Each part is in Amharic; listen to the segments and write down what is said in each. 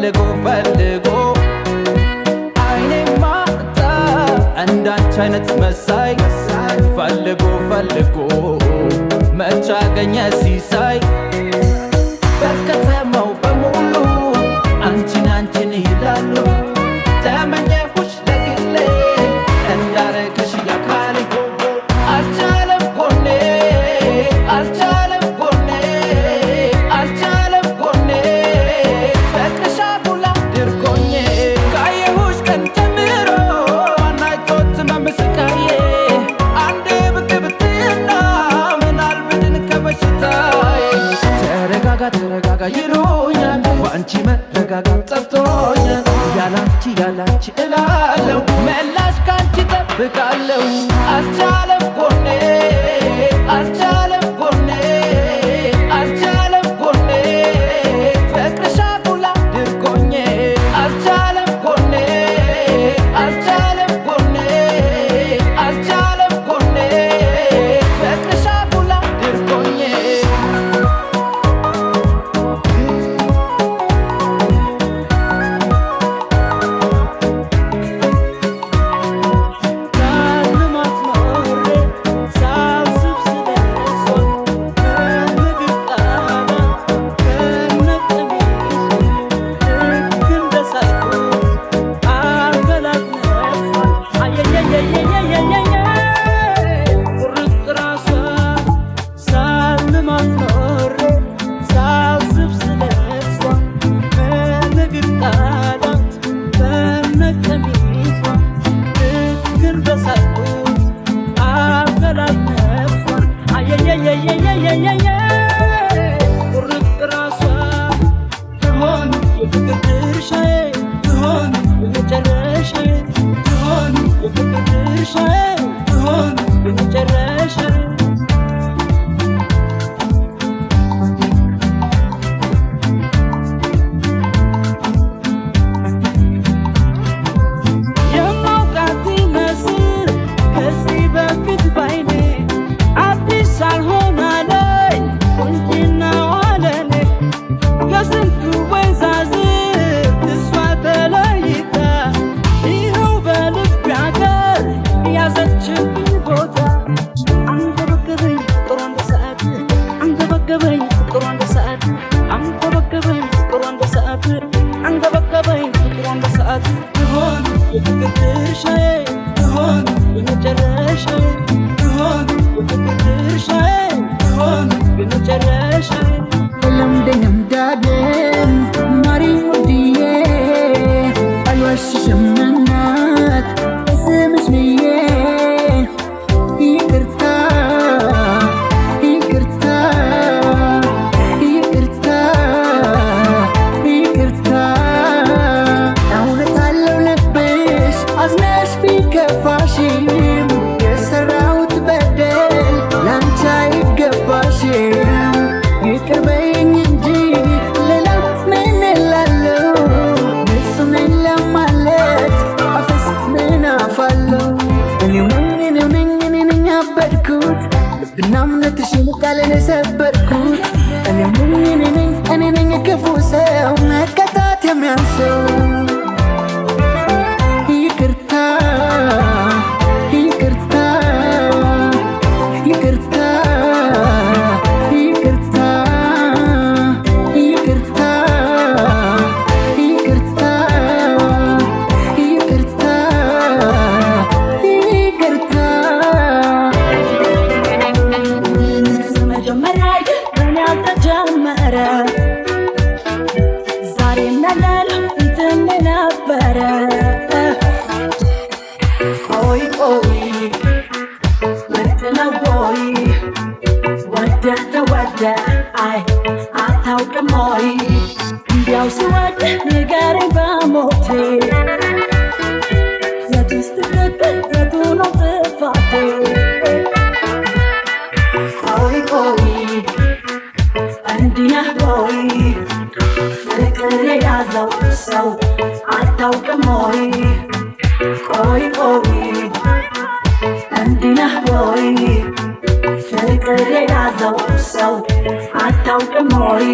ፈልጎ ፈልጎ አይኔማ እንዳንቺ አይነት መሳይ ፈልጎ ፈልጎ መች አገኘ ሲሳይ በከተማው በሙሉ አንቺን አንቺን ይላሉ ተመኘሁሽ ለግሌ እንዳረግሽ ያካል አልቻለም ጎኔ አልቻለም ጎኔ አልቻለም ጎኔ ፍቅርሽ አጉላ ድርጎኜ ካየሁሽ ቀን ጀምሮ ናይቶት መምስቃዬ አንዴ ብቅ ብትና ምናል ብድን ከበሽታዬ ተረጋጋ ተረጋጋ ይሉኛል በአንቺ መረጋጋት ጠፍቶኛል ያላንቺ እላለሁ መላሽ ካንቺ ጠብቃለሁ አልቻለም ጎኔ አልቻለም ጎኔ አልቻለም ጎኔ ፍቅርሽ አጉላ ድርጎኜ አልቻለም ጎኔ አልቻለም ጎኔ አልቻለም ጎኔ ፍቅርሽ አጉላ ድርጎኜ እናምነትሽን ቃልን ሰበርኩት እኔ ነኝ ክፉ ሰው መቀጣት የሚያንሰው ይቅርታ ይቅርታ ይቅርታ ይቅርታ ይቅርታ ይቅርታ ይቅርታ ይቅርታ I thought the moi Diao suat negare ba mote Ya just the tu no te fate Oi Andia oi Rekare azau so I thought the moi Oi Andia oi Rekare azau so I thought the moi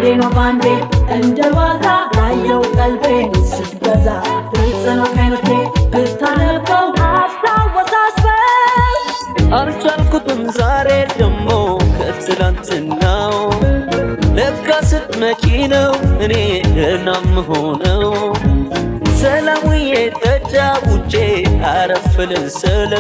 አንዴ ነው ባንዴ እንደ ዋዛ ያየው ቀልቤን ስትገዛ ግልጽ ነው ከይኖቴ ብታነበው አታወሳስበው አልቻልኩትም ዛሬ ደሞ ከትላንትናው ለካ ስትመጪ ነው እኔ ደህና ምሆነው ሰላሙዬ ተጫውቼ አረፍ ልስል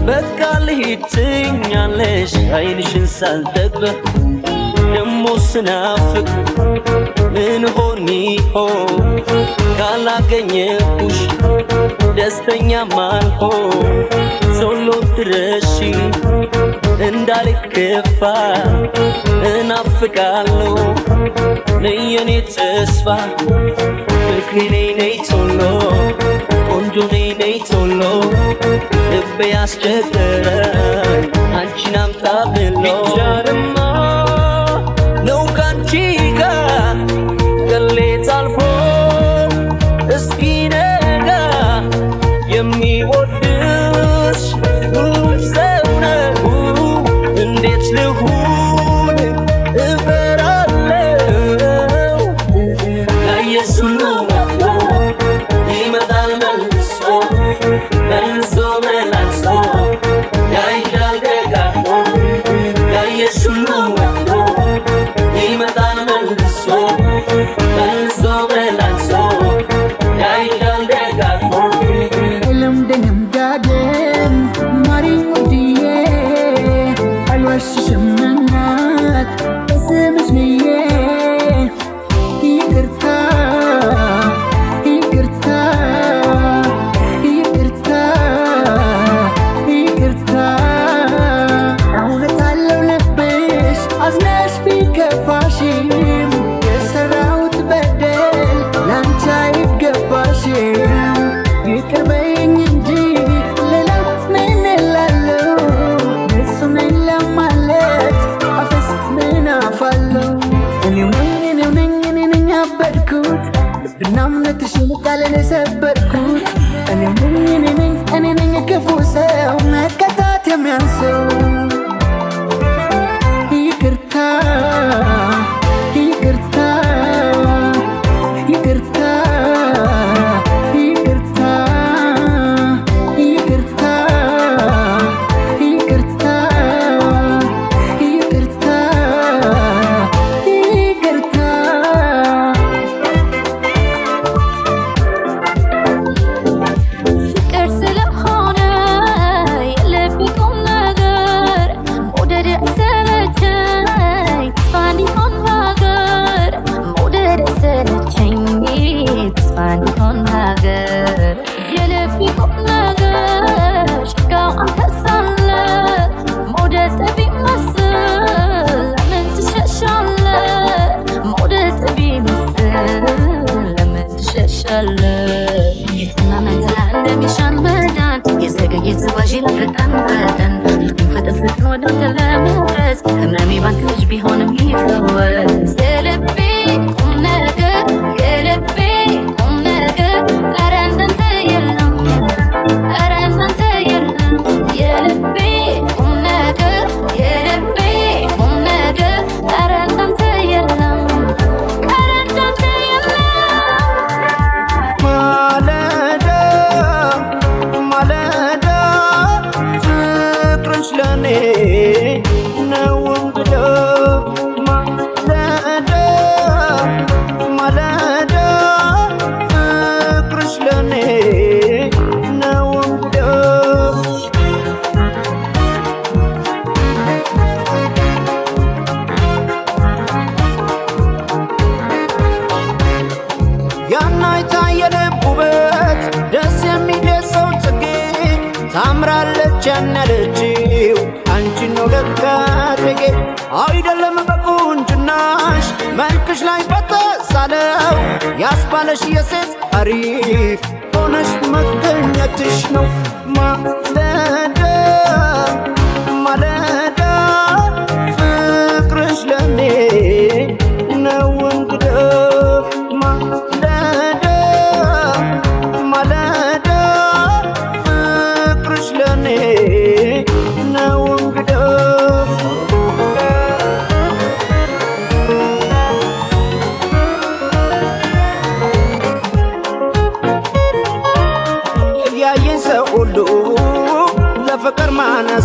በቃ ልሂድ ትኛለሽ አይንሽን ሳልጠግብ ደሞ ስናፍቅ ምን ሆን ይሆን ካላገኘሁሽ ደስተኛ ማልሆን ቶሎ ድረሺ እንዳልከፋ እናፍቃለሁ ነይ የኔ ተስፋ ፍቅሬ ነይ ቶሎ ቆንጆ ነይ ቶሎ ልቤ ያስቸገረኝ አንቺን አምጣ ብሎ ቢቻልማ ነው ካንቺ ጋር ቅሌት አልፎ እስኪነጋ የሚወድሽ ሰው ነው እንዴት ልሁን እፈራለሁ ያየሽ ሁሉ ይመጣል መልሶ መልሶ መላልሶ ያይሻል ደጋግሞ ያየሽ ሁሉ ይመጣል መልሶ መልሶ መላልሶ ያይሻል ደጋግሞ ለምደንም ዳግም ማሪኝ ውድዬ አልዋሽሽም እናት ስምሽ ብዬ ይቅርታ ይቅርታ ይቅርታ ይቅርታ እውነት አለው ልብሽ አዝነሽ ቢከፋሽም የሰራሁት በደል ላንቺ አይገባሽም ይቅር በይኝ እንጂ ሌላ ምን እላለሁ እሱ ነኝ ለማለት አፈስ ምን አፋለሁ እኔው ነኝ ያበድኩት ልብና እምነትሽን ቃልን የሰበርኩት እኔው ነኝ ክፉ ሰው መቀጣት የሚያንሰው ይቅርታ ይቅርታ ይቅርታ ይቅርታ ይቅርታ ይቅርታ ይቅርታ ይቅርታ ፍቅር ስለሆነ የልብ ቁም ነገር መውደድ ሰለቸኝ ተስፋ እንዲሆን ሀገር መውደድ ሰለቸኝ ተስፋ እንዲሆን ሀገር የልብ ቁም ነገር ሽጋው አንተ ሳለ መውደድ ቢመስል ለምን ትሸሻለህ መውደድ ቢመስል ለምን ትሸሻለህ የትና መንገላ እንደሚሻል መዳን የዘገየ ተጓዥ ለፈጣን ፈጠን ፍጥን ፍጥን ወደ ለመድረስ ህመሜ ባንተ ልጅ ቢሆንም ይፈወስ የልቤ ቁም ነገር የልቤ ቁም ነገር ኧረ እንዳንተ የለም ኧረ እንዳንተ የለም የልቤ ቁም ነገር የልቤ ቁም ነገር ኧረ እንዳንተ የለም ኧረ እንዳንተ የለም ማለዳ ማለዳ ፍቅርሽ ለኔ ነው እንግዳ ማለዳ ማለዳ ፍቅርሽ ለኔ ነው እንግዳ ያናይታ የልብ ውበት ደስ የሚደሰው ጽጌ ታምራለች ያናለችው አንቺን ነው ለካ ተጌ አይደለም በቁንጅናሽ መልክሽ ላይ በተሳለው ያስባለሽ የሴት አሪፍ ሆነሽ መገኘትሽ ነው ማለዳ ማለዳ ፍቅርሽ ለኔ ነው እንግዳ ማለዳ ማለዳ ፍቅርሽ ለኔ ነው እንግዳ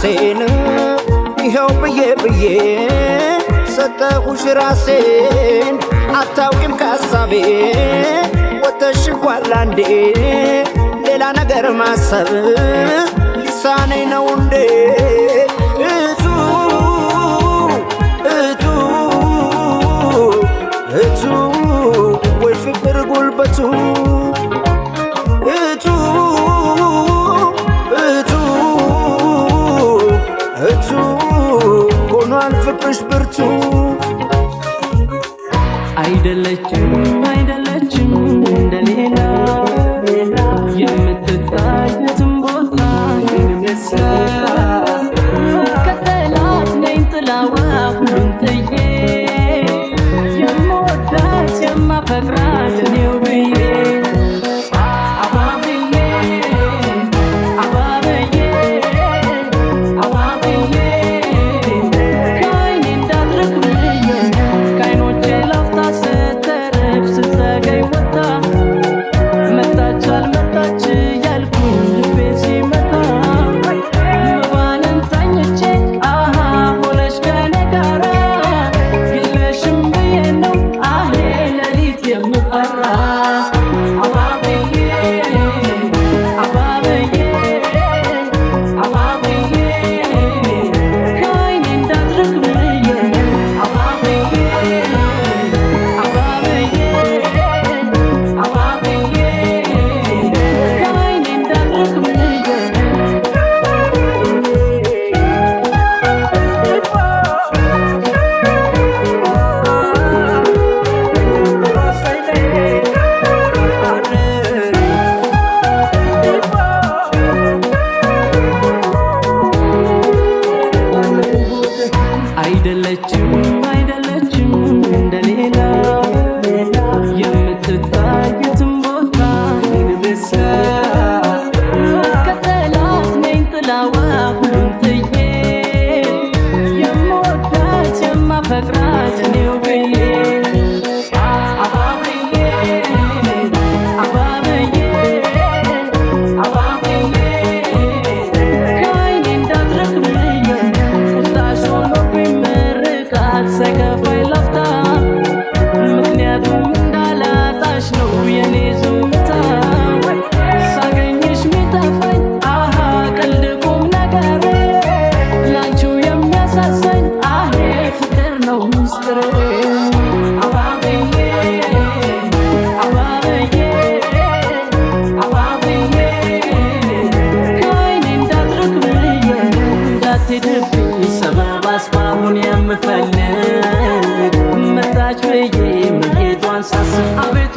ራሴን ይኸው ብዬ ሰጠሁሽ ራሴን አታውቂም ካሳቤ ወተሽጓል አንዴ ሌላ ነገር ማሰብ ሊሳነኝ ነው እንዴ እቱ እቱ እቱ ወይ ፍቅር ጉልበቱ እቱ እቱ እቱ ሆኗል ፍቅርሽ ብርቱ አይደለችም አይደለችም እንደሌላ የምትታየትም ቦታ ይመስላል ከጠላት ነኝ ጥላዋ ሁሉን ጥዬ የምወዳት የማፈቅራት እኔው ብዬ አባብዬ አባብዬ አባብዬ ከዓይኔ እንዳትርቅ ብዬ ከዓይኖቼ ላፍታ ስትርቅ ስትዘገይ ወጣ መጣች አልመጣች እያልኩኝ ልቤ ሲመታ መባንን ተኝቼ አሃ ሆነሽ ከኔ ጋራ የለሽም ብዬ ነው አሄ ሌሊት የምፈራ አባብዬ አባብዬ አባብዬ ከዓይኔ እንዳትርቅ ብዬ አባብዬ አባብዬ አባብዬ ከዓይኔ እንዳትርቅ ብዬ አይደለችም አይደለችም እንደሌላ የምትታየትም ቦታ ይመስላል ከጠላት ነኝ ጥላዋ ሁሉን ጥዬ የምወዳት የማፈቅራት እኔው ብዬ አባብዬ አባብዬ አባብዬ ከዓይኔ እንዳትርቅ ብዬ ቁጣሽ ሆኖብኝ ምርቃት ሳይከፋኝ ላፍታ ምክንያቱም እንዳላጣሽ ነው የኔ ዝምታ ሳገኝሽ ሚጠፋኝ አሃ ቀልድ ቁም ነገር ላንቺው የሚያሳሰኝ አሄ ፍቅር ነው ምስጢር አባብዬ አባብዬ አባብዬ ከዓይኔ እንዳትርቅ ብዬ እንዳትሄድብኝ ሰበብ አስባቡን የምፈልግ መጣች ብዬ መሄዷን ሳስብ አቤቱ